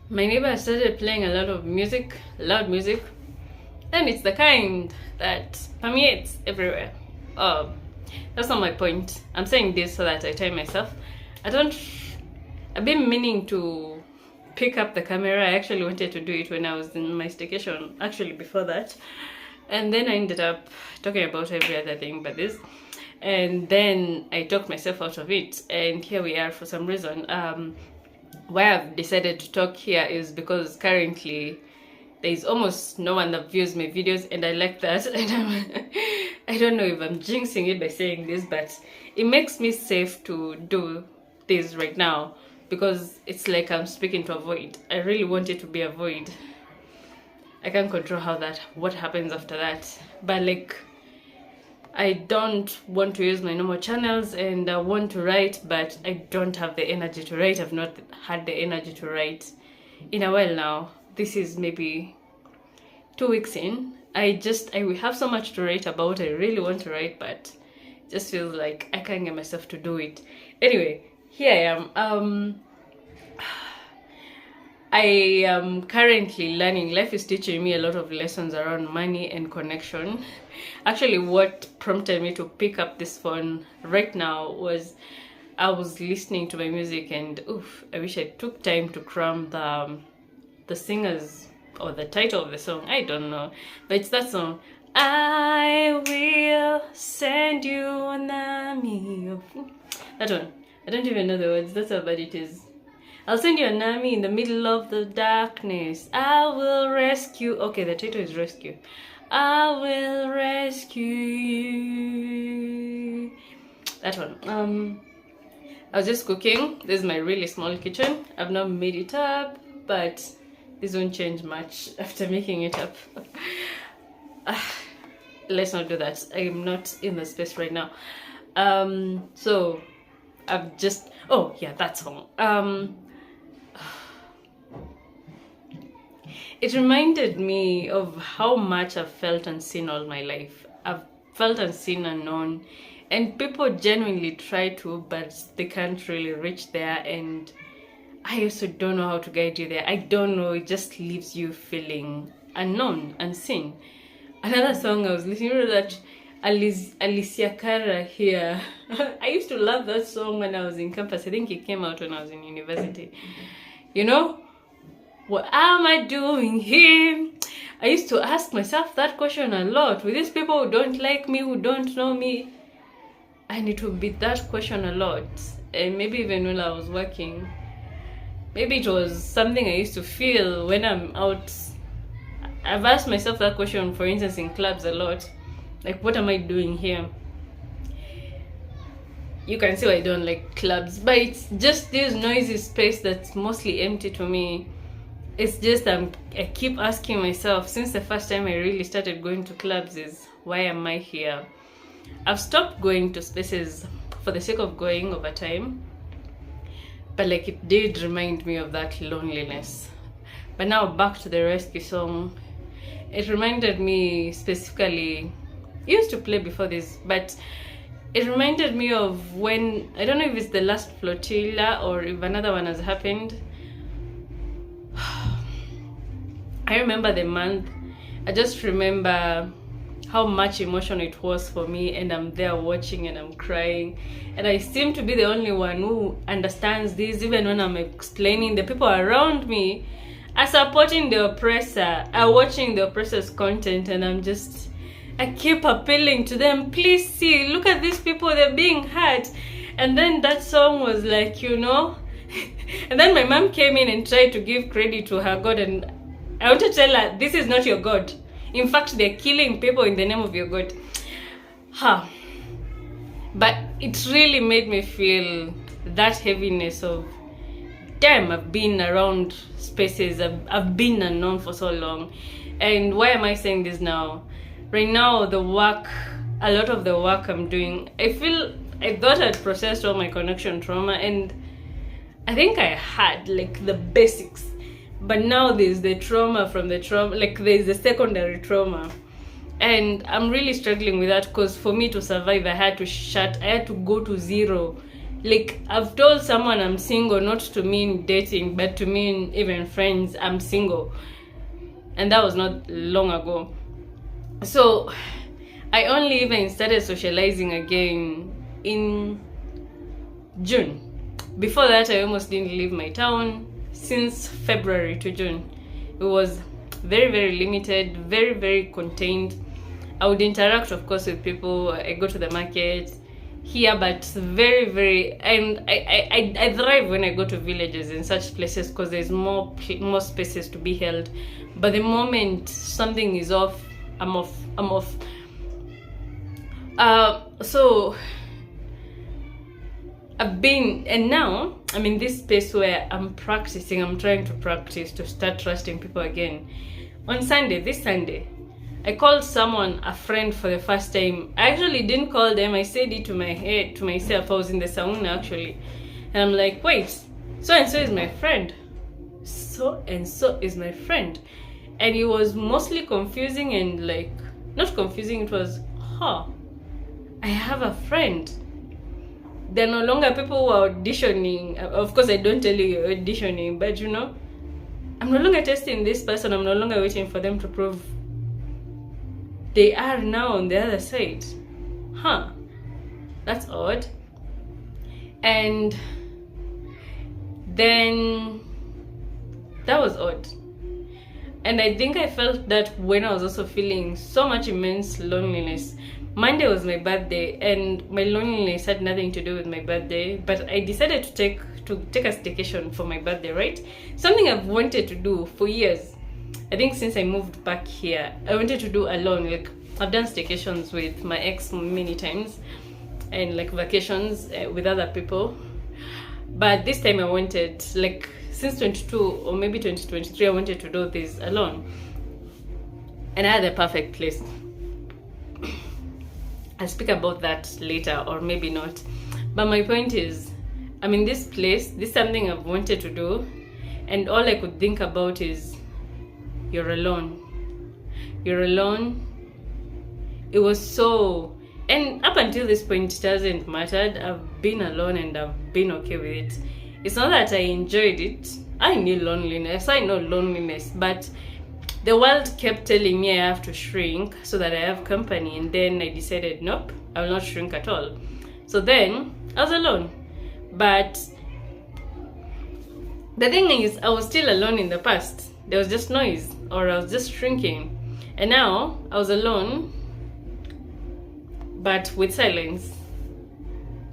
My neighbor started playing a lot of music, loud music, and it's the kind that permeates everywhere. Oh, that's not my point. I'm saying this so that I time myself. I don't. I've been meaning to pick up the camera. I actually wanted to do it when I was in my staycation, actually before that. And then I ended up talking about every other thing but this. And then I talked myself out of it. And here we are for some reason. Why I've decided to talk here is because currently there's almost no one that views my videos, and I like that. And I don't know if I'm jinxing it by saying this, but it makes me safe to do this right now because it's like I'm speaking to a void. I really want it to be a void. I can't control what happens after that, but like I don't want to use my normal channels, and I want to write, but I don't have the energy to write. I've not had the energy to write in a while now. This is maybe 2 weeks in. I have so much to write about. I really want to write, but it just feels like I can't get myself to do it. Anyway, here I am. I am currently learning. Life is teaching me a lot of lessons around money and connection. Actually, what prompted me to pick up this phone right now was I was listening to my music, and I wish I took time to cram the singers or the title of the song. I don't know, but it's that song. I will send you an army of... That one. I don't even know the words. That's how bad it is. I'll send you an army in the middle of the darkness. I will rescue. Okay, the title is Rescue. I will rescue you. That one. I was just cooking. This is my really small kitchen. I've not made it up, but this won't change much after making it up. Let's not do that. I'm not in the space right now. So I've just... Oh yeah, that song. It reminded me of how much I've felt unseen all my life. I've felt unseen and known, and people genuinely try to, but they can't really reach there, and I also don't know how to guide you there. I don't know, it just leaves you feeling unknown, unseen. Another song I was listening to, that Alicia Cara here. I used to love that song when I was in campus. I think it came out when I was in university. You know? What am I doing here? I used to ask myself that question a lot. With these people who don't like me, who don't know me, and it would be that question a lot. And maybe even when I was working, maybe it was something I used to feel when I'm out. I've asked myself that question, for instance, in clubs a lot. Like, what am I doing here? You can see why I don't like clubs, but it's just this noisy space that's mostly empty to me. It's just I keep asking myself, since the first time I really started going to clubs, is why am I here? I've stopped going to spaces for the sake of going over time, but like it did remind me of that loneliness. But now back to the Rescue song. It reminded me specifically, it used to play before this, but it reminded me of when, I don't know if it's the last flotilla or if another one has happened. I remember the month. I just remember how much emotion it was for me, and I'm there watching and I'm crying, and I seem to be the only one who understands this. Even when I'm explaining, the people around me are supporting the oppressor, are watching the oppressor's content, and I keep appealing to them, please see, look at these people, they're being hurt. And then that song was like, you know, and then my mom came in and tried to give credit to her God, and I want to tell her, this is not your God. In fact, they're killing people in the name of your God. But it really made me feel that heaviness of, damn, I've been around spaces, I've been unknown for so long. And why am I saying this now? Right now, a lot of the work I'm doing, I thought I'd processed all my connection trauma, and I think I had like the basics. But now there's the trauma from the trauma, like there's the secondary trauma. And I'm really struggling with that, because for me to survive, I had to go to zero Like, I've told someone I'm single, not to mean dating, but to mean even friends, I'm single. And that was not long ago. So I only even started socializing again in June. Before that, I almost didn't leave my town since February to June. It was very, very limited, very, very contained. I would interact, of course, with people. I go to the market here, but very, very, and I thrive when I go to villages in such places because there's more spaces to be held. But the moment something is off, I'm off. So I've been, and now I'm in this space where I'm trying to practice to start trusting people again. On this Sunday, I called someone a friend for the first time. I actually didn't call them. I said it to myself. I was in the sauna actually. And I'm like, wait, so and so is my friend. So and so is my friend. And it was mostly confusing and like, not confusing, it was, I have a friend. They're no longer people who are auditioning. Of course, I don't tell you you're auditioning, but you know, I'm no longer testing this person. I'm no longer waiting for them to prove. They are now on the other side. That's odd. And then that was odd. And I think I felt that when I was also feeling so much immense loneliness. Monday was my birthday, and my loneliness had nothing to do with my birthday, but I decided to take a staycation for my birthday, right? Something I've wanted to do for years. I think since I moved back here, I wanted to do alone. Like, I've done staycations with my ex many times, and like vacations with other people. But this time I wanted, like, since 22 or maybe 2023, I wanted to do this alone. And I had a perfect place. I'll speak about that later, or maybe not. But my point is, I'm in this place, this is something I've wanted to do, and all I could think about is, you're alone. You're alone. It was so, and up until this point, it hasn't mattered. I've been alone and I've been okay with it. It's not that I enjoyed it. I knew loneliness. I know loneliness, but the world kept telling me I have to shrink so that I have company, and then I decided, nope, I will not shrink at all. So then I was alone. But the thing is, I was still alone in the past. There was just noise, or I was just shrinking. And now I was alone, but with silence.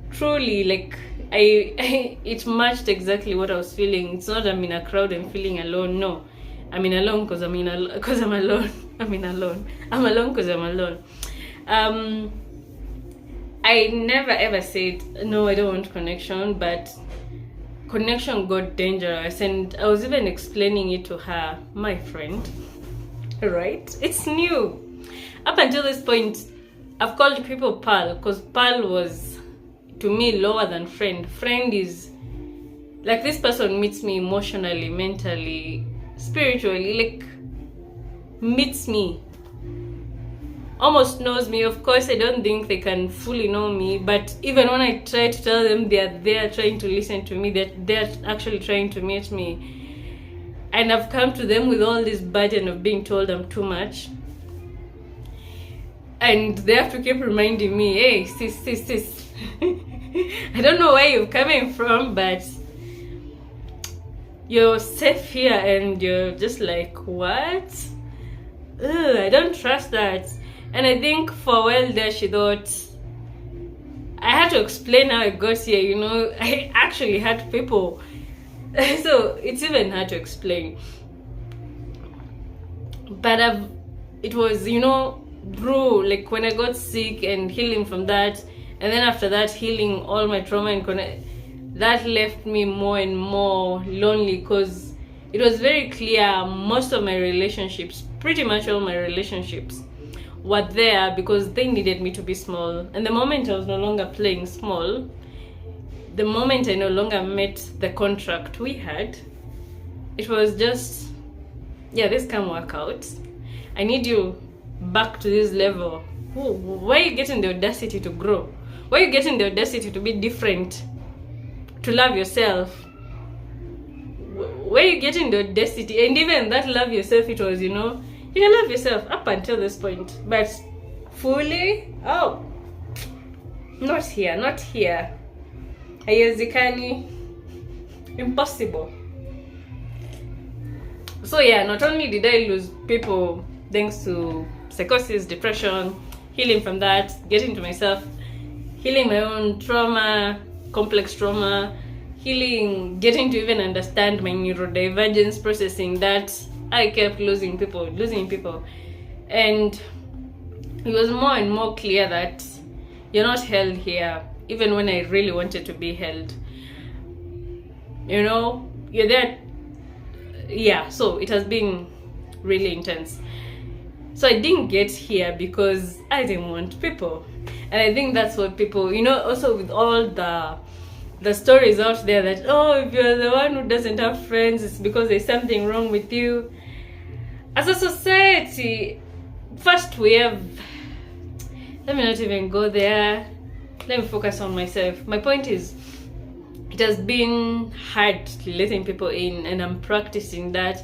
Truly, like, it matched exactly what I was feeling. It's not I'm in a crowd and feeling alone. No, I'm in alone because I'm alone. I'm alone because I'm alone. I never ever said no, I don't want connection, but connection got dangerous, and I was even explaining it to her, my friend. Right? It's new. Up until this point, I've called people pal, because pal was to me lower than friend. Friend is like, this person meets me emotionally, mentally, spiritually, like meets me, almost knows me. Of course, I don't think they can fully know me, but even when I try to tell them they're trying to listen to me, that they're actually trying to meet me. And I've come to them with all this burden of being told I'm too much. And they have to keep reminding me, hey, sis. I don't know where you're coming from, but you're safe here, and you're just like, what? Ugh, I don't trust that. And I think for a while there, she thought I had to explain how I got here. You know, I actually had people. So it's even hard to explain. But it was, you know, through, like, when I got sick and healing from that, and then after that healing all my trauma and that left me more and more lonely, because it was very clear most of my relationships, pretty much all my relationships, were there because they needed me to be small. And the moment I was no longer playing small, the moment I no longer met the contract we had, it was just, yeah, this can't work out. I need you back to this level. Why are you getting the audacity to grow? Why are you getting the audacity to be different? to love yourself. Where you get into audacity, and even that love yourself, it was, you can love yourself up until this point, but fully, oh, not here. Haiwezekani, impossible. So yeah, not only did I lose people thanks to psychosis, depression, healing from that, getting to myself, healing my own trauma, complex trauma, healing, getting to even understand my neurodivergence, processing that, I kept losing people. And it was more and more clear that you're not held here, even when I really wanted to be held. You're there. Yeah, so it has been really intense. So I didn't get here because I didn't want people. And I think that's what people, also with all the stories out there that, oh, if you're the one who doesn't have friends, it's because there's something wrong with you. As a society, first we have, let me not even go there. Let me focus on myself. My point is, it has been hard letting people in, and I'm practicing that.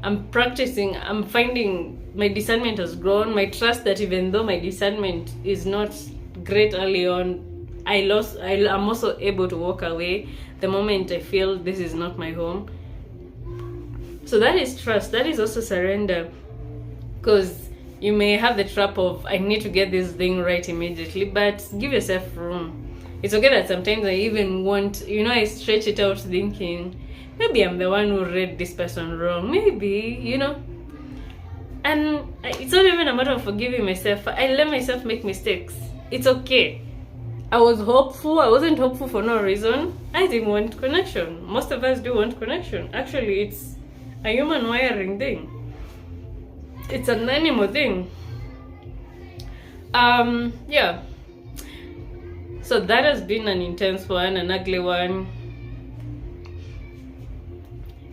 I'm finding my discernment has grown. My trust that even though my discernment is not great early on, I'm also able to walk away the moment I feel this is not my home. So that is trust. That is also surrender. Because you may have the trap of, I need to get this thing right immediately, but give yourself room. It's okay that sometimes I even want, I stretch it out thinking, maybe I'm the one who read this person wrong. Maybe, And it's not even a matter of forgiving myself. I let myself make mistakes. It's okay. I was hopeful. I wasn't hopeful for no reason. I didn't want connection. Most of us do want connection. Actually, it's a human wiring thing. It's an animal thing. Yeah. So that has been an intense one, an ugly one.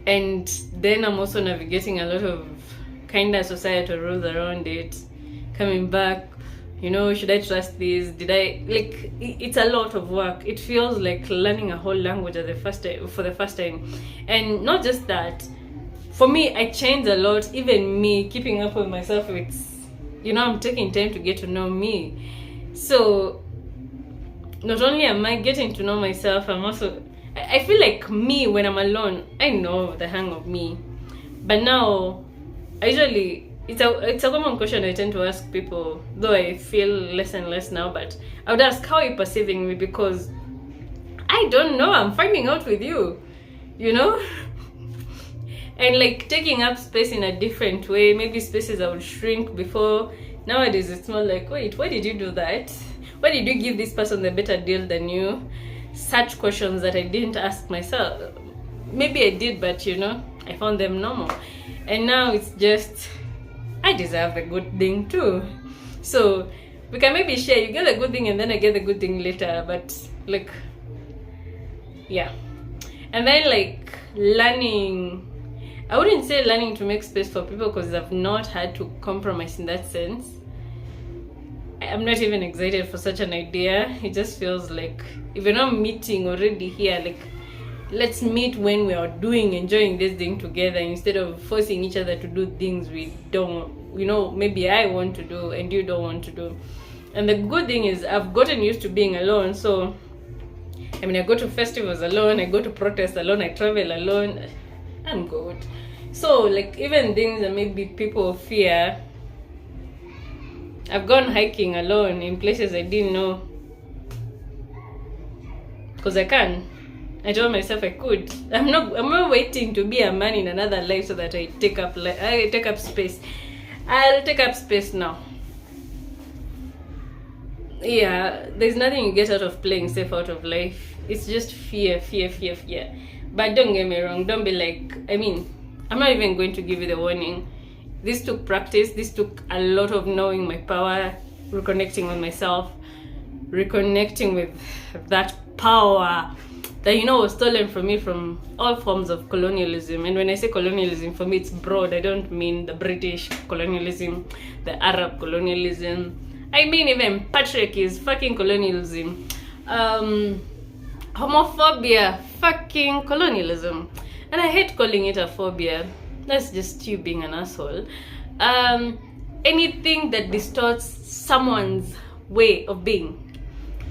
And then I'm also navigating a lot of kind of societal rules around it. Coming back, should I trust this? It's a lot of work. It feels like learning a whole language for the first time. And not just that. For me, I changed a lot. Even me, keeping up with myself, I'm taking time to get to know me. So, not only am I getting to know myself, I feel like me, when I'm alone, I know the hang of me. But now, it's a common question I tend to ask people, though I feel less and less now, but I would ask, how are you perceiving me? Because I don't know, I'm finding out with you, And taking up space in a different way. Maybe spaces I would shrink before. Nowadays, it's more like, wait, why did you do that? Why did you give this person the better deal than you? Such questions that I didn't ask myself. Maybe I did, but I found them normal. And now it's just, I deserve a good thing too. So we can maybe share, you get a good thing and then I get the good thing later. But yeah. And then learning, I wouldn't say learning to make space for people, because I've not had to compromise in that sense. I'm not even excited for such an idea. It just feels like, if you're not meeting already here, let's meet when we are enjoying this thing together, instead of forcing each other to do things we don't, maybe I want to do and you don't want to do. And the good thing is, I've gotten used to being alone. So, I go to festivals alone, I go to protests alone, I travel alone. I'm good. So, even things that maybe people fear, I've gone hiking alone in places I didn't know, because I can. I told myself I could. I'm not waiting to be a man in another life so that I take up space. I'll take up space now. Yeah, there's nothing you get out of playing safe out of life. It's just fear. But don't get me wrong, don't be I'm not even going to give you the warning. This took practice. This took a lot of knowing my power, reconnecting with myself, reconnecting with that power that was stolen from me from all forms of colonialism. And when I say colonialism, for me it's broad. I don't mean the British colonialism, the Arab colonialism. I mean even patriarchy is fucking colonialism. homophobia, fucking colonialism. And I hate calling it a phobia. That's just you being an asshole. Anything that distorts someone's way of being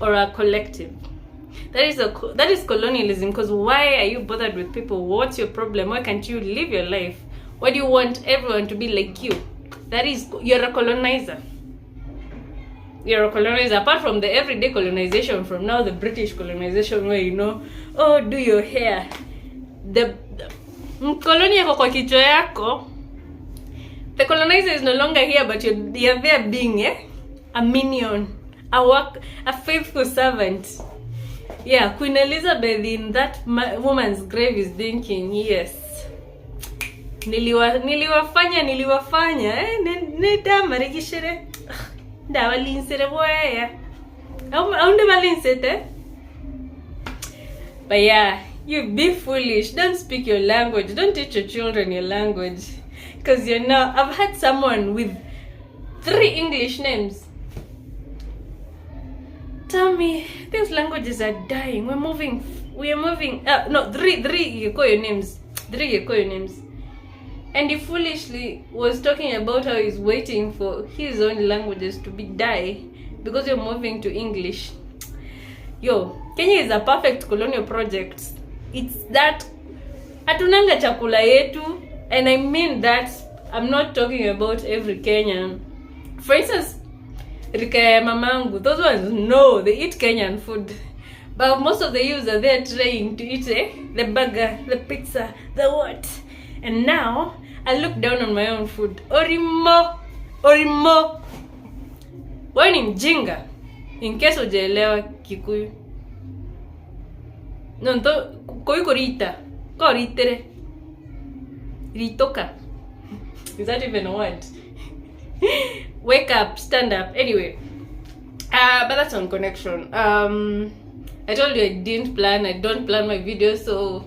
or a collective. That is colonialism, because why are you bothered with people? What's your problem? Why can't you live your life? Why do you want everyone to be like you? You're a colonizer. You're a colonizer. Apart from the everyday colonization, from now the British colonization, where oh, do your hair. The mkoloni yako kwa kichwa yako. The colonizer is no longer here, but you're there being a minion, a faithful servant. Yeah, Queen Elizabeth in that woman's grave is thinking, yes, niliwafanya neda marikishere da walinsere boya aunde walinsete. But yeah, you be foolish. Don't speak your language. Don't teach your children your language, because I've had someone with 3 English names tell me these languages are dying. We are moving. No, 3 you call your names. 3 you call your names. And he foolishly was talking about how he's waiting for his own languages to die because you're moving to English. Yo, Kenya is a perfect colonial project. It's that hatunanga chakula yetu, and I mean that. I'm not talking about every Kenyan. For instance, Rika mamangu, those ones know they eat Kenyan food, but most of the youths are there trying to eat the burger, the pizza, the what. And now I look down on my own food. Orimo wewe ni mjinga in case hujaelewa Kikuyu. No, koiko rita ko ritere ritoka. Is that even a word? Wake up, stand up. Anyway, but that's on connection. I told you I don't plan my videos, so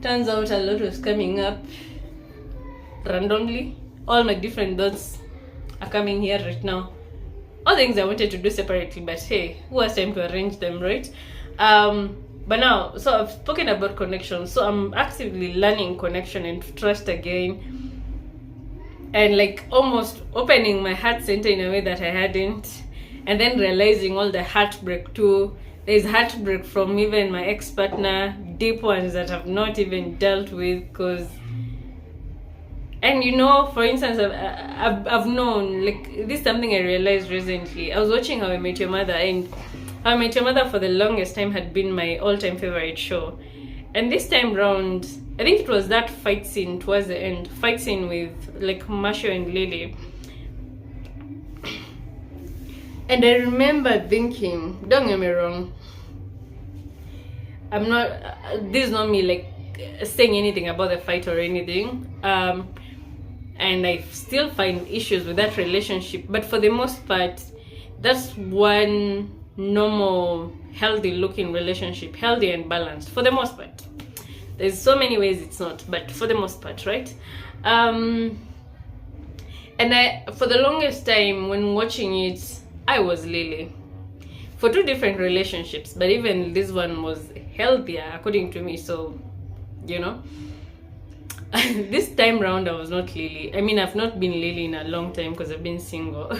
turns out a lot was coming up randomly. All my different dots are coming here right now. All things I wanted to do separately, but hey, who has time to arrange them, right? But now, so I've spoken about connection, so I'm actively learning connection and trust again. And like almost opening my heart center in a way that I hadn't, and then realizing all the heartbreak too. There's heartbreak from even my ex-partner, deep ones that I've not even dealt with, and for instance, I've known, like, this is something I realized recently. I was watching How I Met Your Mother, and How I Met Your Mother for the longest time had been my all-time favorite show. And this time round, I think it was that fight scene towards the end, fight scene with like Marshall and Lily. And I remember thinking, don't get me wrong, this is not me like saying anything about the fight or anything. And I still find issues with that relationship, but for the most part, that's one normal, healthy looking relationship, healthy and balanced for the most part. There's so many ways it's not, but for the most part, right? And for the longest time when watching it, I was Lily for 2 different relationships, but even this one was healthier according to me. So this time round I was not Lily. I mean, I've not been Lily in a long time because I've been single.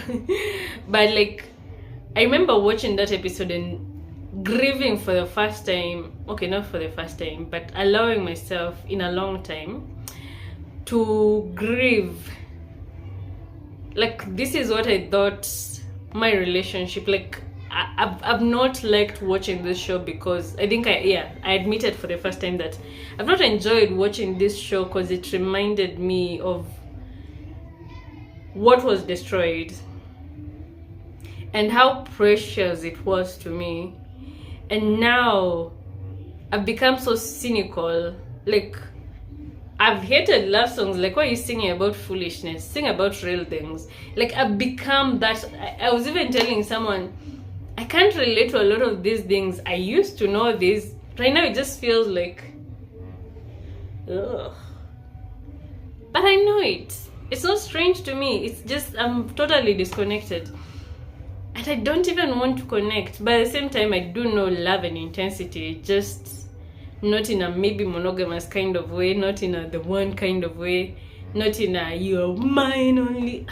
But like, I remember watching that episode and grieving for the first time. Okay, not for the first time, but allowing myself in a long time to grieve. Like, this is what I thought my relationship, like, I've not liked watching this show because I think I admitted for the first time that I've not enjoyed watching this show because it reminded me of what was destroyed and how precious it was to me. And now I've become so cynical. Like, I've hated love songs. Like, why are you singing about foolishness? Sing about real things. Like, I've become that. I was even telling someone, I can't relate to a lot of these things. I used to know this. Right now it just feels like, ugh. But I know it. It's not strange to me. It's just I'm totally disconnected. and I don't even want to connect. But at the same time, I do know love and intensity, just not in a maybe monogamous kind of way, not in a the one kind of way, not in a you're mine only.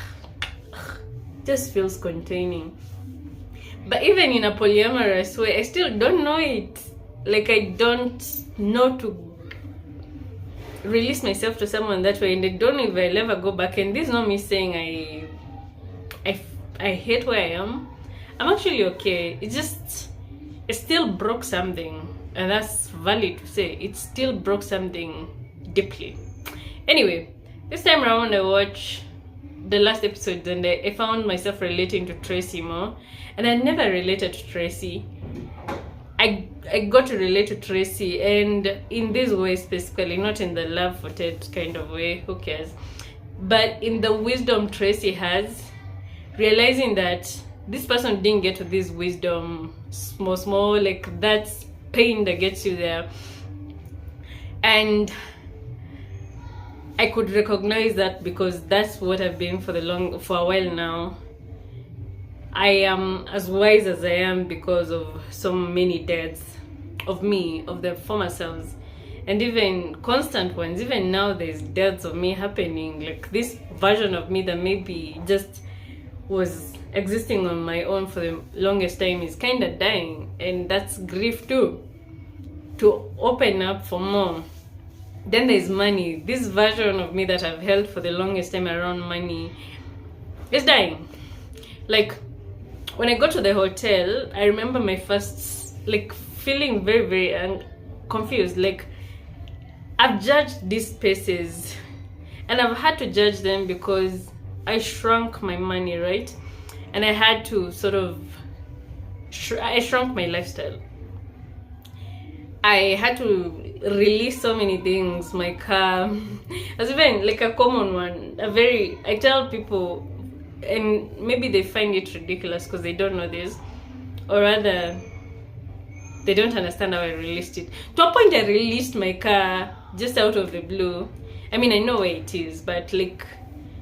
Just feels containing. But even in a polyamorous way, I still don't know it. Like, I don't know to release myself to someone that way, and I don't know if I'll ever go back. And this is not me saying I hate where I am. I'm actually okay. It still broke something, and that's valid to say. It still broke something deeply. Anyway, this time around I watched the last episode, and I found myself relating to Tracy more, and I never related to Tracy. I got to relate to Tracy, and in this way specifically, not in the love for Ted kind of way, who cares, but in the wisdom Tracy has, realizing that this person didn't get to this wisdom small, like that's pain that gets you there. And I could recognize that because that's what I've been for a while now. I am as wise as I am because of so many deaths of me, of the former selves, and even constant ones. Even now there's deaths of me happening, like this version of me that maybe just was existing on my own for the longest time is kind of dying, and that's grief too, to open up for more. Then there's money. This version of me that I've held for the longest time around money is dying. Like, when I got to the hotel, I remember my first, like, feeling very, very confused. Like, I've judged these spaces, and I've had to judge them because I shrunk my money, right? And I had to sort of, I shrunk my lifestyle. I had to release so many things. My car, as even like a common one, I tell people, and maybe they find it ridiculous because they don't know this, or rather they don't understand how I released it. To a point, I released my car just out of the blue. I mean, I know where it is, but like,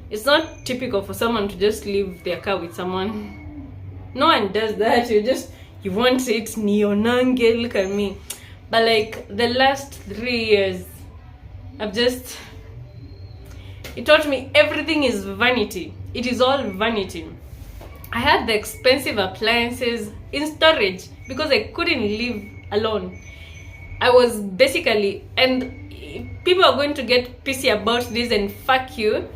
it's not typical for someone to just leave their car with someone. No one does that. You want it, neonange, look at me. But like, the last 3 years, it taught me everything is vanity. It is all vanity. I had the expensive appliances in storage because I couldn't live alone. I was basically, and people are going to get pissy about this and fuck you,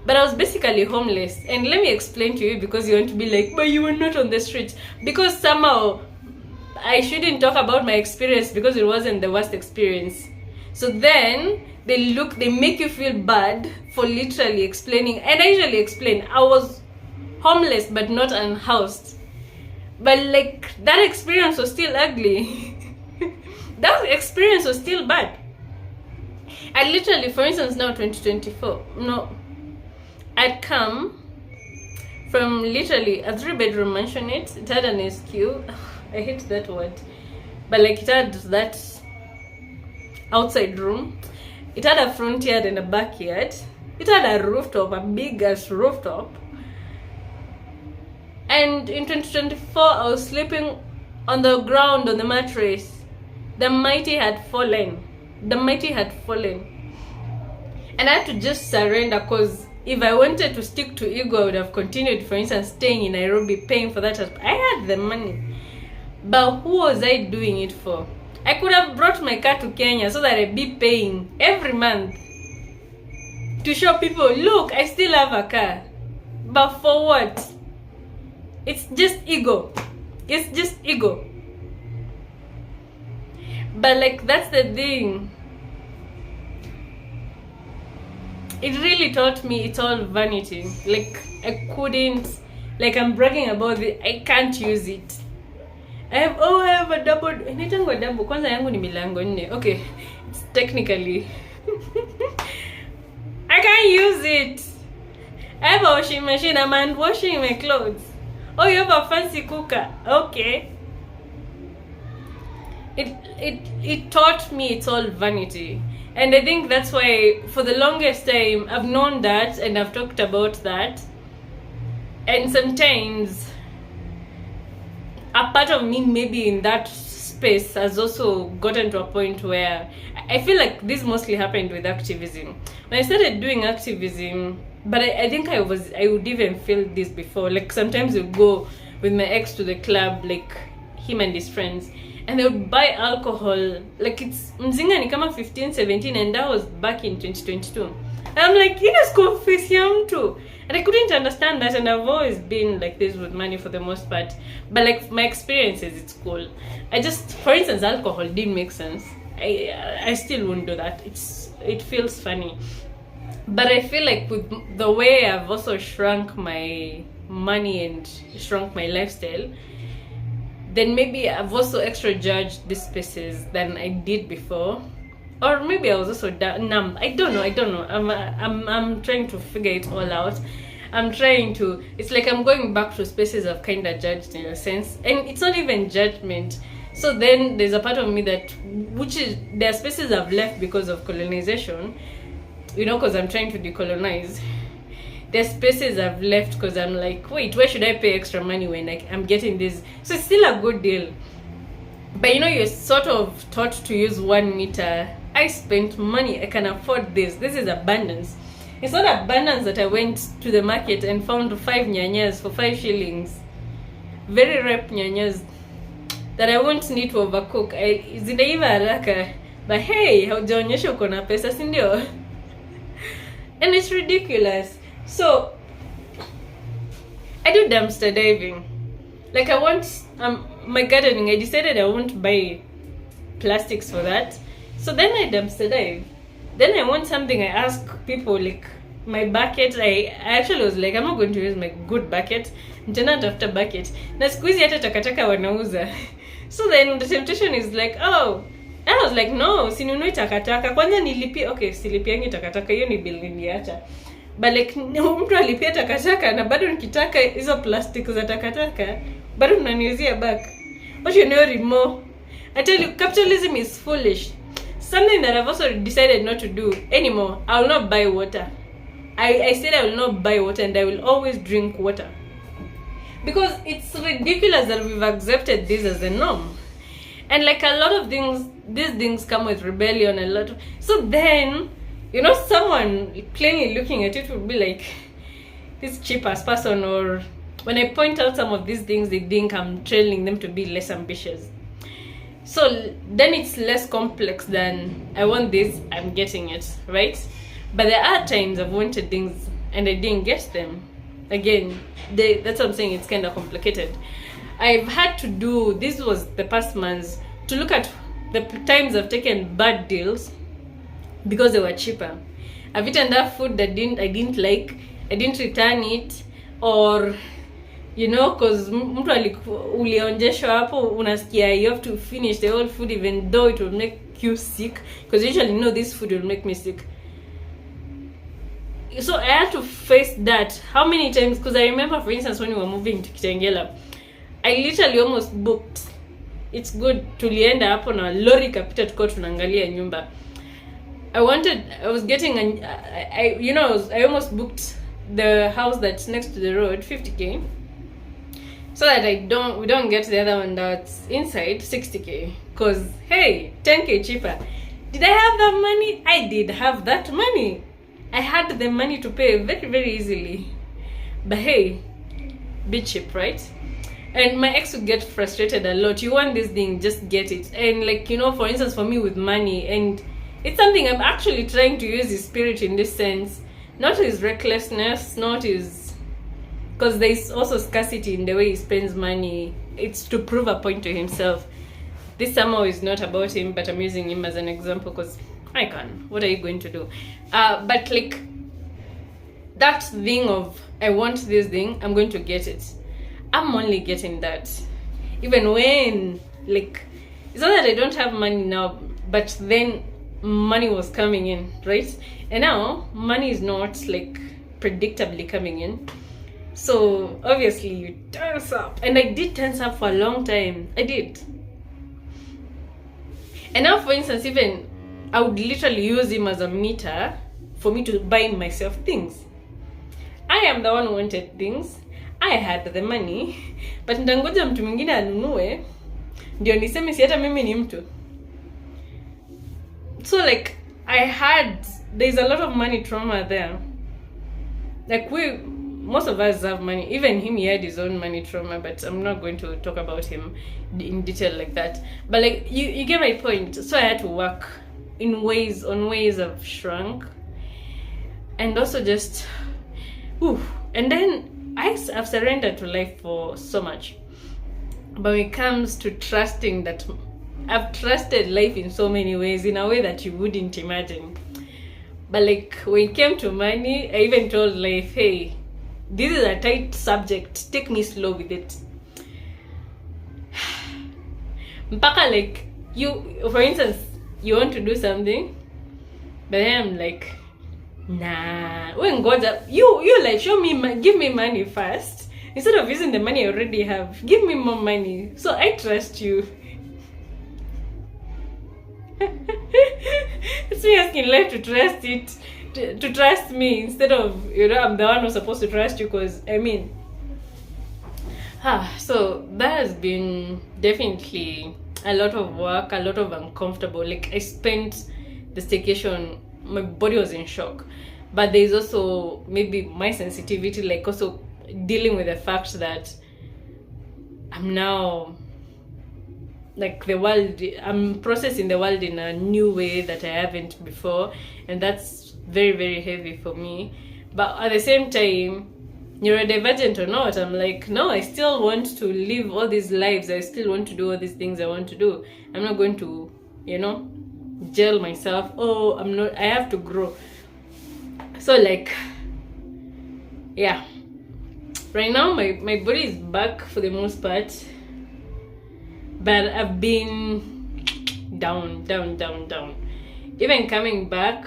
but I was basically homeless. And let me explain to you, because you want to be like, but you were not on the streets. Because somehow I shouldn't talk about my experience because it wasn't the worst experience. So then they make you feel bad for literally explaining. And I usually explain, I was homeless but not unhoused. But like, that experience was still ugly. That experience was still bad. I literally, for instance, now 2024, I'd come from literally a 3-bedroom mansion. It had an SQ. I hate that word, but like, it had that outside room, it had a front yard and a backyard, it had a rooftop, a big ass rooftop. And in 2024, I was sleeping on the ground on the mattress. The mighty had fallen. And I had to just surrender, because if I wanted to stick to ego, I would have continued, for instance, staying in Nairobi, paying for that. I had the money. But who was I doing it for? I could have brought my car to Kenya so that I'd be paying every month to show people, look, I still have a car. But for what? It's just ego. It's just ego. But like, that's the thing. It really taught me it's all vanity. Like, I couldn't, like, I'm bragging about it, I can't use it. I have a double. Inaitangwa double. Kwanza yangu ni milango nne. Okay, it's technically I can't use it. I have a washing machine. I'm hand washing my clothes. Oh, you have a fancy cooker. Okay. It taught me it's all vanity. And I think that's why for the longest time I've known that and I've talked about that. And sometimes a part of me maybe in that space has also gotten to a point where I feel like this mostly happened with activism. When I started doing activism, but I think I would even feel this before. Like sometimes you go with my ex to the club, like him and his friends, and they would buy alcohol. Like it's mzinga ni kama 15, 17, and that was back in 2022. And I'm like, school fees too. And I couldn't understand that, and I've always been like this with money for the most part. But like my experiences, it's cool. For instance, alcohol didn't make sense. I still wouldn't do that. It feels funny. But I feel like with the way I've also shrunk my money and shrunk my lifestyle, then maybe I've also extra judged these spaces than I did before. Or maybe I was also numb. I don't know. I'm trying to figure it all out. It's like I'm going back to spaces I've kind of judged in a sense. And it's not even judgment. So then there's a part of me there are spaces I've left because of colonization. Because I'm trying to decolonize. There's spaces I've left because I'm like, wait, why should I pay extra money when I'm getting this? So it's still a good deal. But you're sort of taught to use 1 meter. I spent money, I can afford this. This is abundance. It's not abundance that I went to the market and found 5 nyanyas for 5 shillings. Very ripe nyanyas that I won't need to overcook. Zinaiva haraka. But hey, haujaonyesha uko na pesa, si ndio? And it's ridiculous. So I do dumpster diving. Like I want my gardening, I decided I won't buy plastics for that. So then I dumpster dive. Then I want something, I ask people, like my bucket, I actually was like, I'm not going to use my good bucket. Nitaenda after bucket. Na siku hizi hata takataka wanauza. So then the temptation is like, oh, and I was like, no, sinunui takataka. Kwanza nilipia, okay, silipiangi takataka, hiyo ni bill niliacha. But like, mtu alipia takataka na bado nikitaka hizo plastic za takataka, bado unaniuzia back. What you know, Rimo? I tell you, capitalism is foolish. Something that I've also decided not to do anymore. I will not buy water. I said I will not buy water, and I will always drink water. Because it's ridiculous that we've accepted this as a norm. And like a lot of things, these things come with rebellion and a lot of... So then, someone plainly looking at it would be like, this cheap ass person, or when I point out some of these things, they think I'm trailing them to be less ambitious. So then it's less complex than, I want this, I'm getting it, right? But there are times I've wanted things and I didn't get them. Again, that's what I'm saying, it's kind of complicated. I've had to do, this was the past months, to look at the times I've taken bad deals because they were cheaper. I've eaten that food that I didn't like, I didn't return it, or because mtu ulionjeshwa hapo unasikia you have to finish the whole food even though it will make you sick, because usually this food will make me sick. So I had to face that. How many times? Because I remember, for instance, when we were moving to Kitengela, I literally almost booked. It's good, tulienda hapo na lori kapita tuko tunaangalia nyumba. I almost booked the house that's next to the road, 50k, so that we don't get the other one that's inside, 60k, because hey, 10k cheaper. Did I have that money? I did have that money. I had the money to pay very, very easily. But hey, be cheap, right? And my ex would get frustrated a lot. You want this thing, just get it. And like, for instance, for me with money, and it's something I'm actually trying to use his spirit in this sense. Not his recklessness, not his... Because there's also scarcity in the way he spends money. It's to prove a point to himself. This somehow is not about him, but I'm using him as an example because I can. What are you going to do? But like, that thing of, I want this thing, I'm going to get it. I'm only getting that. Even when, like, it's not that I don't have money now, but then money was coming in, right? And now, money is not, like, predictably coming in. So, obviously, you tense up. And I did tense up for a long time. I did. And now, for instance, even, I would literally use him as a meter for me to buy myself things. I am the one who wanted things. I had the money, but ndangoja mtu mwingine anunue ndio niseme si hata mimi ni mtu. So like there's a lot of money trauma there. Like most of us have money. Even him, he had his own money trauma, but I'm not going to talk about him in detail like that. But like you get my point. So I had to work on ways I've shrunk, and also just and then I've surrendered to life for so much. But when it comes to trusting, that I've trusted life in so many ways, in a way that you wouldn't imagine. But like when it came to money, I even told life, hey, this is a tight subject, take me slow with it. Mpaka like you, for instance, you want to do something, but then I'm like, nah, when God, you like show me, give me money first. Instead of using the money I already have, give me more money. So I trust you. It's me asking life to trust it, to trust me instead of, I'm the one who's supposed to trust you, because so that has been definitely a lot of work, a lot of uncomfortable. Like I spent the staycation, my body was in shock, but there's also maybe my sensitivity, like also dealing with the fact that I'm now like I'm processing the world in a new way that I haven't before, and that's very, very heavy for me. But at the same time, neurodivergent or not, I'm like, no, I still want to live all these lives. I still want to do all these things I want to do. I'm not going to, jail myself. I have to grow. So like, yeah. Right now, my body is back for the most part, but I've been down. Even coming back,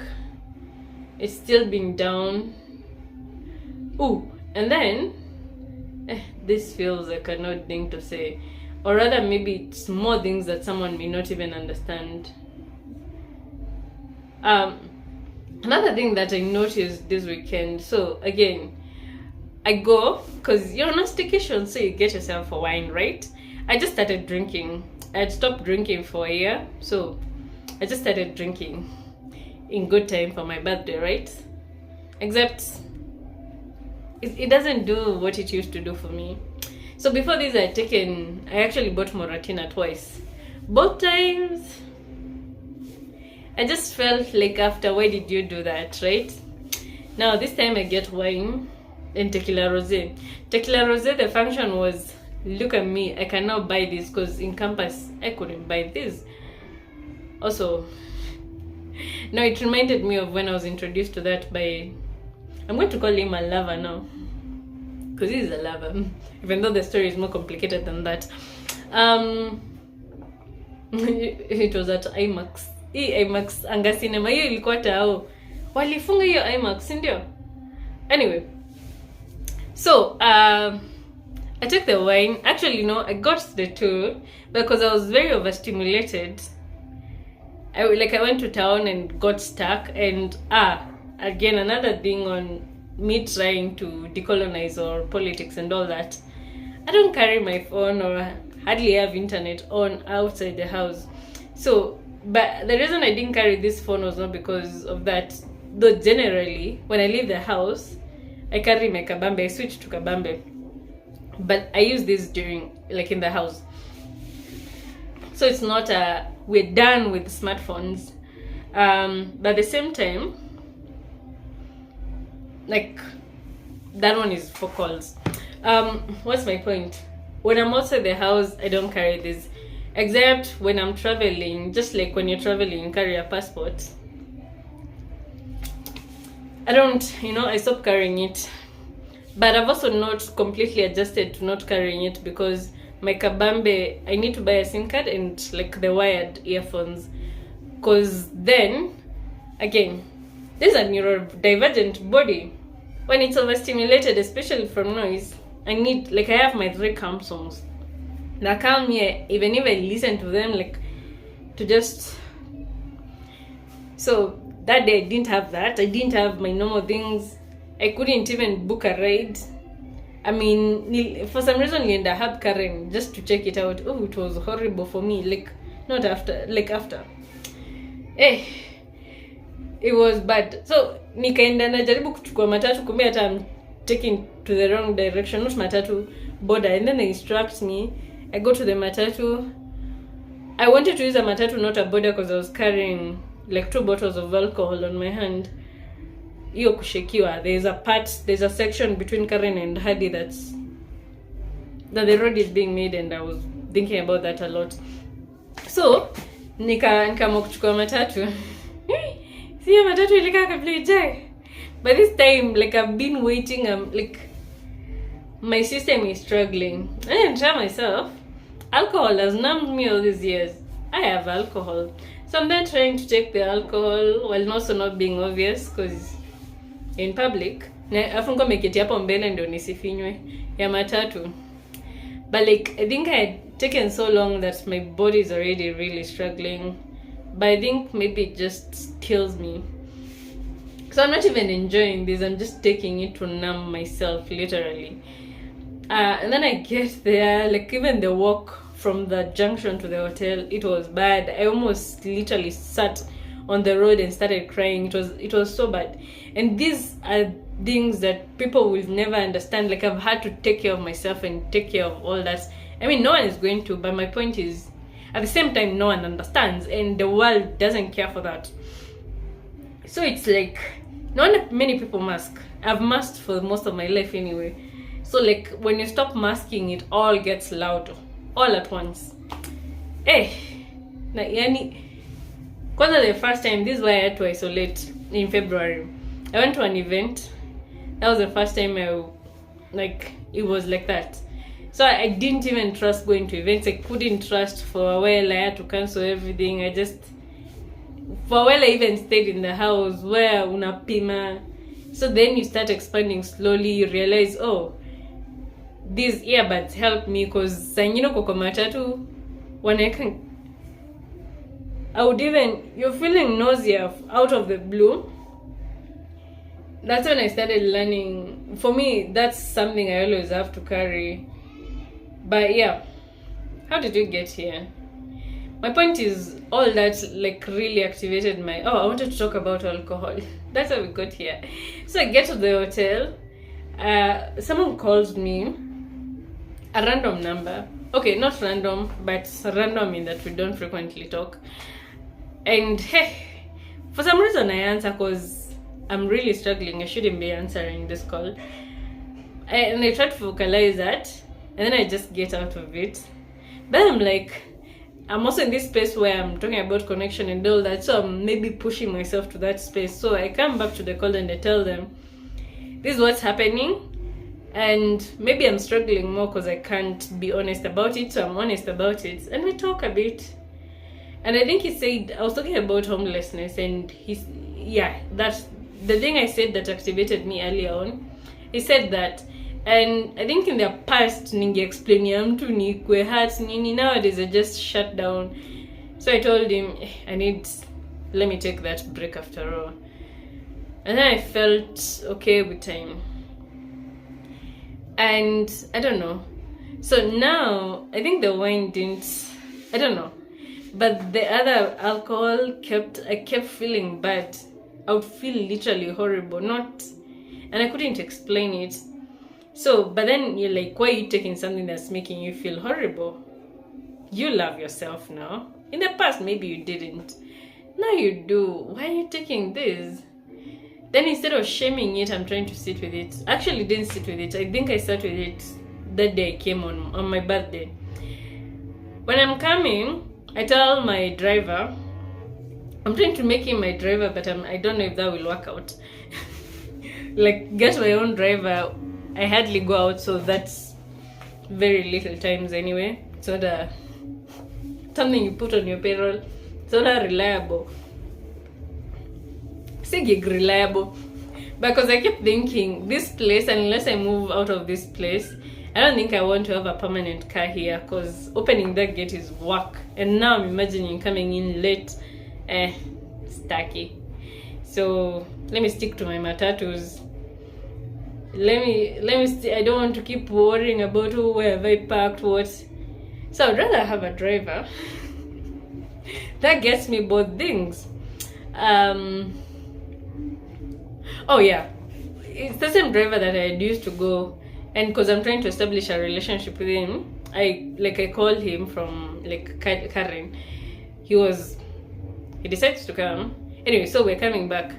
it's still been down. And then, this feels like an odd thing to say, or rather maybe it's more things that someone may not even understand. Another thing that I noticed this weekend, so again, I go, because you're on a staycation, so you get yourself a wine, right? I just started drinking. I had stopped drinking for a year, so I just started drinking in good time for my birthday, right? Except it doesn't do what it used to do for me. So before this, I actually bought Moratina twice. Both times, I just felt like after, why did you do that, right? Now this time I get wine and tequila rosé. Tequila rosé, the function was, look at me, I can now buy this, because in campus I couldn't buy this. Also, now it reminded me of when I was introduced to that by, I'm going to call him a lover now, because he's a lover, even though the story is more complicated than that. It was at IMAX. IMAX anga cinema, hiyo ilikuwa tao, walifunga hiyo IMAX, ndio? Anyway, so I took the wine. Actually, no, I got the two because I was very overstimulated. I went to town and got stuck. And again, another thing on me trying to decolonize or politics and all that, I don't carry my phone or hardly have internet on outside the house. So, but the reason I didn't carry this phone was not because of that. Though generally, when I leave the house, I carry my kabambe. I switch to kabambe. But I use this during, like, in the house. So it's not we're done with smartphones. But at the same time, like, that one is for calls. What's my point? When I'm outside the house, I don't carry this. Except when I'm traveling, just like when you're traveling, carry a passport. I stopped carrying it. But I've also not completely adjusted to not carrying it, because my kabambe, I need to buy a SIM card and like the wired earphones. Because then, again, there's a neurodivergent body. When it's overstimulated, especially from noise, I have my 3 calm songs. Now calm me, even if I listen to them, like, to just... So, that day I didn't have that. I didn't have my normal things. I couldn't even book a ride. I mean, for some reason, Linda had Karen just to check it out. Oh, it was horrible for me. Like, not after, like after. Eh, it was bad. So, nikaenda najaribu kuchukua matatu, kumbe hata I'm taking to the wrong direction, not matatu, border. And then they instruct me. I go to the matatu. I wanted to use a matatu, not a border, because I was carrying like 2 bottles of alcohol on my hand. Iyo kushekiwa. There's a section between Karen and Hadi that the road is being made, and I was thinking about that a lot. So, nikaamua kuchukua matatu. See, matatu ilika kabla ijae. By this time, like, I've been waiting, like, my system is struggling. I didn't try myself. Alcohol has numbed me all these years. I have alcohol. So I'm then trying to take the alcohol while also not being obvious, because in public, afunga meketi hapo mbele ndio nisifinywe ya matatu. But like, I think I had taken so long that my body is already really struggling. But I think maybe it just kills me. So I'm not even enjoying this. I'm just taking it to numb myself, literally. And then I get there, like even the walk from the junction to the hotel, it was bad. I almost literally sat on the road and started crying. It was so bad. And these are things that people will never understand. Like, I've had to take care of myself and take care of all that. I mean, no one is going to, but my point is, at the same time, no one understands, and the world doesn't care for that. So it's like, not many people mask. I've masked for most of my life anyway. So like, when you stop masking, it all gets loud all at once. Yani, kwanza the first time, this is why I had to isolate in February. I went to an event. That was the first time it was like that. So I didn't even trust going to events. I couldn't trust for a while. I had to cancel everything. For a while I even stayed in the house where unapima. So then you start expanding slowly. You realize, oh, these earbuds help me, because koko matatu waneka. You're feeling nausea out of the blue. That's when I started learning. For me, that's something I always have to carry. But yeah, how did we get here? My point is, all that like really activated my... Oh, I wanted to talk about alcohol. That's how we got here. So I get to the hotel. Someone calls me, a random number. Okay, not random, but random in that we don't frequently talk. And hey, for some reason I answer, because I'm really struggling. I shouldn't be answering this call. And I try to vocalize that, and then I just get out of it. Then I'm like, I'm also in this space where I'm talking about connection and all that, so I'm maybe pushing myself to that space. So I come back to the call and I tell them, this is what's happening, and maybe I'm struggling more because I can't be honest about it, so I'm honest about it. And we talk a bit. And I think he said, I was talking about homelessness, and that's the thing I said that activated me earlier on. He said that, and I think in the past, ninge explain ya mtu ni kwe hearts nini, nowadays I just shut down. So I told him, let me take that break after all. And then I felt okay with time. And I don't know. So now, I think the wine didn't, I don't know. But the other alcohol I kept feeling bad. I would feel literally horrible, and I couldn't explain it. So, but then you're like, why are you taking something that's making you feel horrible? You love yourself now. In the past, maybe you didn't. Now you do. Why are you taking this? Then instead of shaming it, I'm trying to sit with it. Actually, didn't sit with it. I think I sat with it that day I came on my birthday. When I'm coming, I tell my driver, I'm trying to make him my driver, but I don't know if that will work out. Like, get my own driver. I hardly go out, so that's very little times anyway. It's not something you put on your payroll. It's not reliable. Gig reliable. Because I keep thinking, this place, unless I move out of this place, I don't think I want to have a permanent car here, because opening that gate is work. And now I'm imagining coming in late. It's tacky. So let me stick to my matatus. let me see. I don't want to keep worrying about where have I parked, what. So I'd rather have a driver that gets me both things. Oh yeah, it's the same driver that I used to go, and because I'm trying to establish a relationship with him, I called him from like Karen. He decided to come. Anyway, so we're coming back.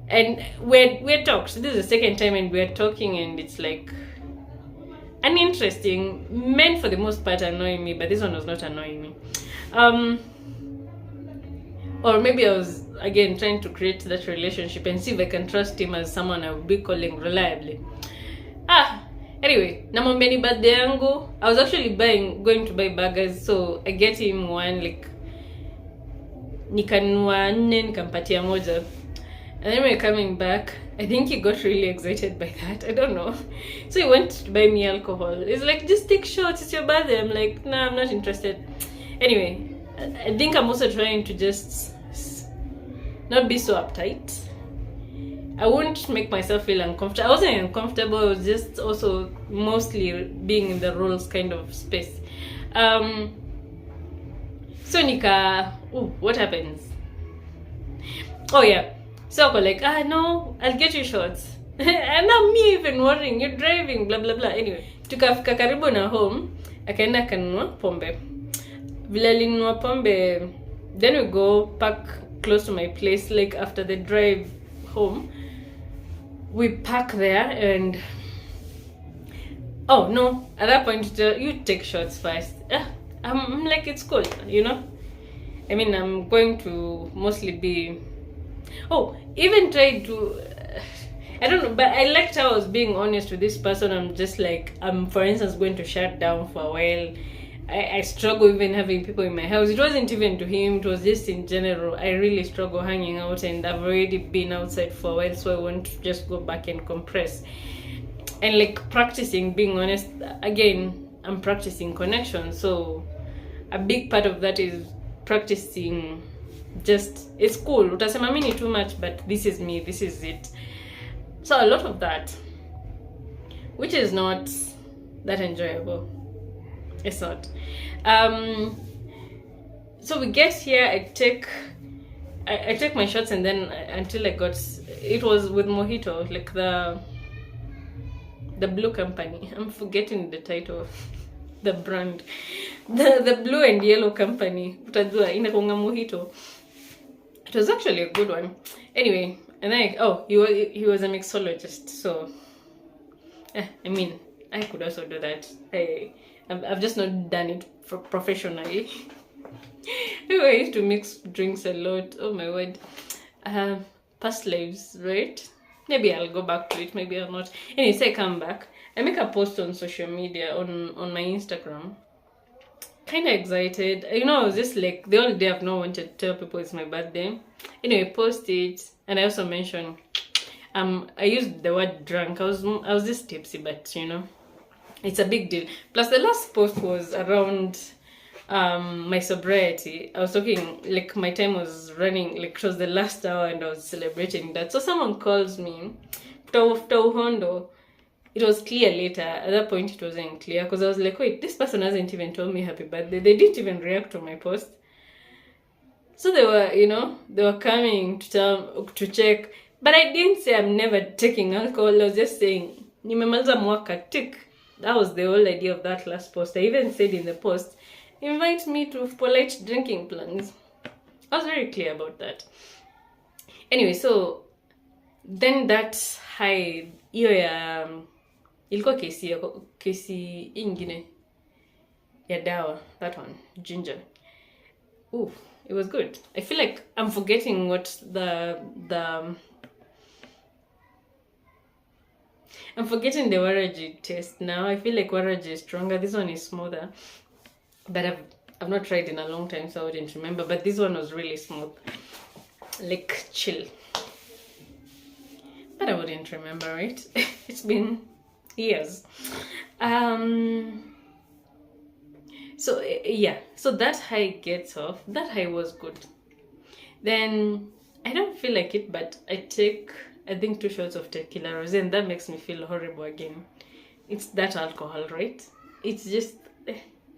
And we're talked. This is the second time and we're talking, and it's like uninteresting. Men for the most part annoying me, but this one was not annoying me. Or maybe I was again trying to create that relationship and see if I can trust him as someone I would be calling reliably. Anyway, namwambia ni birthday yangu. I was actually going to buy burgers, so I get him one, like nikanunua 4 nikampatia moja. And then we're coming back. I think he got really excited by that. I don't know. So he went to buy me alcohol. He's like, just take shots, it's your birthday. I'm like, nah, I'm not interested. Anyway, I think I'm also trying to just not be so uptight. I wouldn't make myself feel uncomfortable. I wasn't uncomfortable. I was just also mostly being in the roles kind of space. So Nika, what happens? Oh yeah. So I like, no, I'll get you shots. And now me even worrying, you're driving, blah blah blah. Anyway, tukafika karibu na home, akaenda kanunua pombe. Vile alinunua pombe, then we go park close to my place, like after the drive home. We park there and oh no, at that point you take shots first. I'm like, it's cool, you know. I mean, I'm going to mostly be even tried to I don't know, but I liked how I was being honest with this person. I'm just like, I'm for instance going to shut down for a while. I struggle even having people in my house. It wasn't even to him, it was just in general. I really struggle hanging out, and I've already been outside for a while, so I want to just go back and compress. And like practicing being honest, again, I'm practicing connection, so a big part of that is practicing. Just, it's cool, utasema mimi too much, but this is me, this is it. So a lot of that, which is not that enjoyable. It's not. So we get here, I take my shots, and then until I got, it was with Mojito, like the blue company. I'm forgetting the title of the brand. The blue and yellow company. Utajua inakuanga Mojito. It was actually a good one. Anyway, and then he was a mixologist, so I mean, I could also do that. I've just not done it professionally. Anyway, I used to mix drinks a lot. Oh my word. Past lives, right? Maybe I'll go back to it, maybe I'll not. Anyway, so I come back. I make a post on social media, on my Instagram. Kind of excited. You know, I was just like, the only day I've not wanted to tell people it's my birthday. Anyway, post it. And I also mentioned, I used the word drunk. I was just tipsy, but you know, it's a big deal. Plus the last post was around my sobriety. I was talking, like my time was running, like it was the last hour and I was celebrating that. So someone calls me, Hondo. It was clear later. At that point it wasn't clear, because I was like, wait, this person hasn't even told me happy birthday. They didn't even react to my post. So they were coming to check. But I didn't say I'm never taking alcohol. I was just saying, nimemaliza mwaka, tick. That was the whole idea of that last post. I even said in the post, invite me to polite drinking plans. I was very clear about that. Anyway, so then that high, ilikuwa kesi ingine ya dawa, that one, ginger. Ooh, it was good. I feel like I'm forgetting what I'm forgetting the Waraji taste now. I feel like Waraji is stronger. This one is smoother. But I've not tried in a long time, so I wouldn't remember. But this one was really smooth. Like chill. But I wouldn't remember, right? It's been years. So yeah. So that high gets off. That high was good. Then I don't feel like it, but I take I think 2 shots of tequila rosé, and that makes me feel horrible again. It's that alcohol, right? It's just,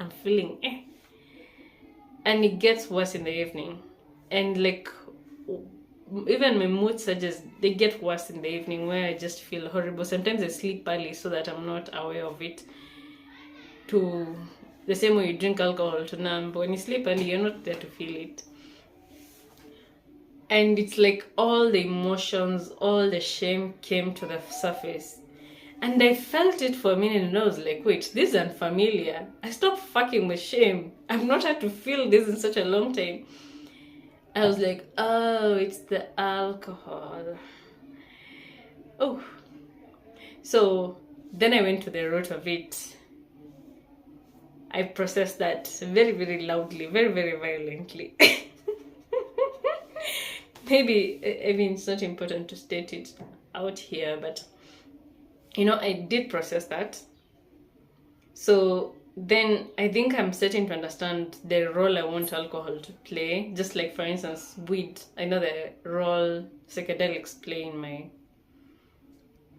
I'm feeling, and it gets worse in the evening. And like, even my mood surges, they get worse in the evening, where I just feel horrible. Sometimes I sleep early so that I'm not aware of it. To the same way you drink alcohol to numb, but when you sleep early, you're not there to feel it. And it's like all the emotions, all the shame came to the surface. And I felt it for a minute, and I was like, wait, this is unfamiliar. I stopped fucking with shame. I've not had to feel this in such a long time. I was like, oh, it's the alcohol. Oh. So then I went to the root of it. I processed that very, very loudly, very, very violently. Maybe, I mean, it's not important to state it out here, but, you know, I did process that. So then I think I'm starting to understand the role I want alcohol to play. Just like, for instance, weed. I know the role psychedelics play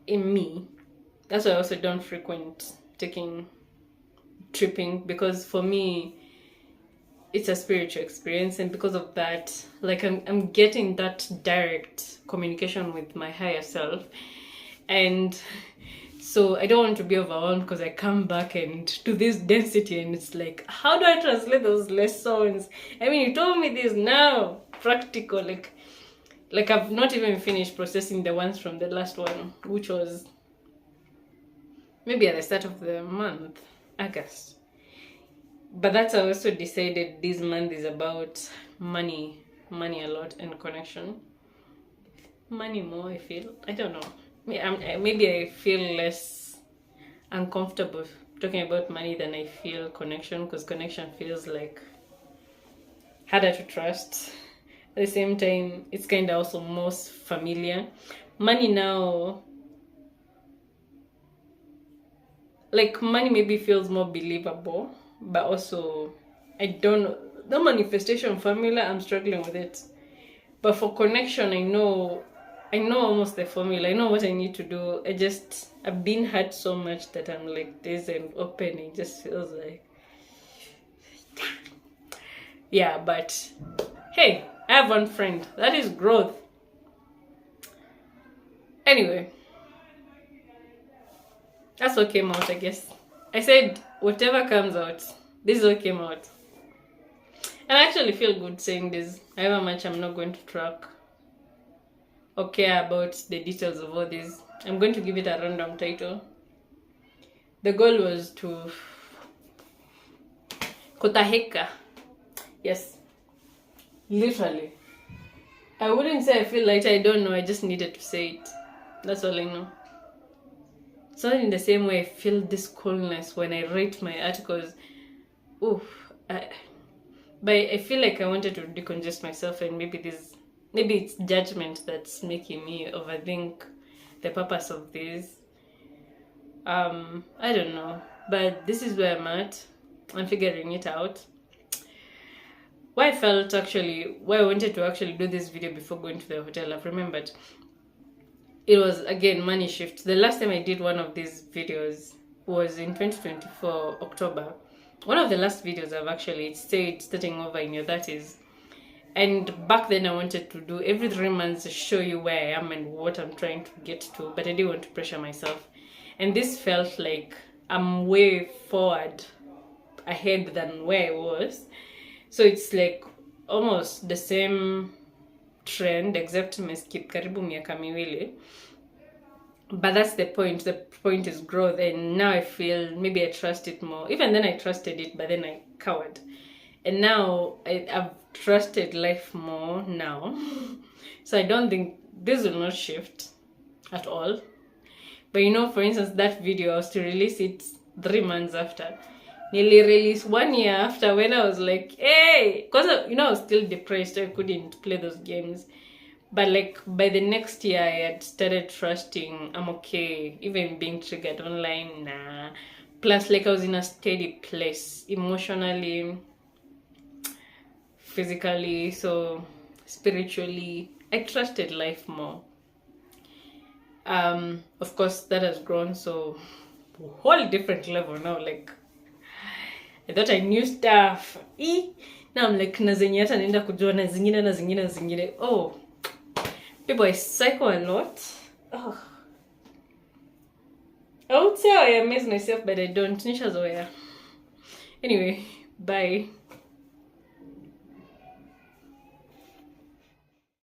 in me. That's why I also don't frequent tripping, because for me, it's a spiritual experience, and because of that, like, I'm getting that direct communication with my higher self. And so I don't want to be overwhelmed, because I come back and to this density, and it's like, how do I translate those lessons? I mean, you told me this now, practical, like I've not even finished processing the ones from the last one, which was maybe at the start of the month, August. But that's how I also decided this month is about money a lot, and connection. Money more, I feel. I don't know. Maybe I feel less uncomfortable talking about money than I feel connection, because connection feels like harder to trust. At the same time, it's kind of also most familiar. Money now, like, money maybe feels more believable, but also, I don't know, the manifestation formula, I'm struggling with it. But for connection, I know almost the formula. I know what I need to do. I've been hurt so much that I'm like, there's an opening. It just feels like, yeah. But hey, I have one friend. That is growth. Anyway, that's what came out, I guess. I said, whatever comes out, this is what came out. And I actually feel good saying this, however much I'm not going to track or care about the details of all this. I'm going to give it a random title. The goal was to kutaheka. Yes, literally. I wouldn't say I feel like I don't know, I just needed to say it. That's all I know. So in the same way, I feel this coolness when I write my articles. But I feel like I wanted to decongest myself, and maybe it's judgment that's making me overthink the purpose of this. I don't know, but this is where I'm at. I'm figuring it out. Why I wanted to actually do this video before going to the hotel, I've remembered. It was, again, money shift. The last time I did one of these videos was in 2024, October. One of the last videos it said starting over in your 30s. And back then I wanted to do every 3 months to show you where I am and what I'm trying to get to, but I didn't want to pressure myself. And this felt like I'm way forward ahead than where I was. So it's like almost the same trend, except skip karibu miaka miwili. But that's the point. The point is growth, and now I feel maybe I trust it more. Even then I trusted it, but then I cowered. And now I've trusted life more now. So I don't think this will not shift at all. But you know, for instance, that video, I was to release it 3 months after. Nearly released 1 year after, when I was like, hey! Because, you know, I was still depressed. I couldn't play those games. But like, by the next year, I had started trusting I'm okay. Even being triggered online, nah. Plus, like, I was in a steady place, emotionally, physically, so spiritually. I trusted life more. Of course that has grown, so whole different level now. Like I thought I knew stuff. Now I'm like na zenye hata naenda kujua na zingine. Oh, people, I psycho a lot. Oh. I would say I amaze myself, but I don't. Nishazoea. Anyway, bye.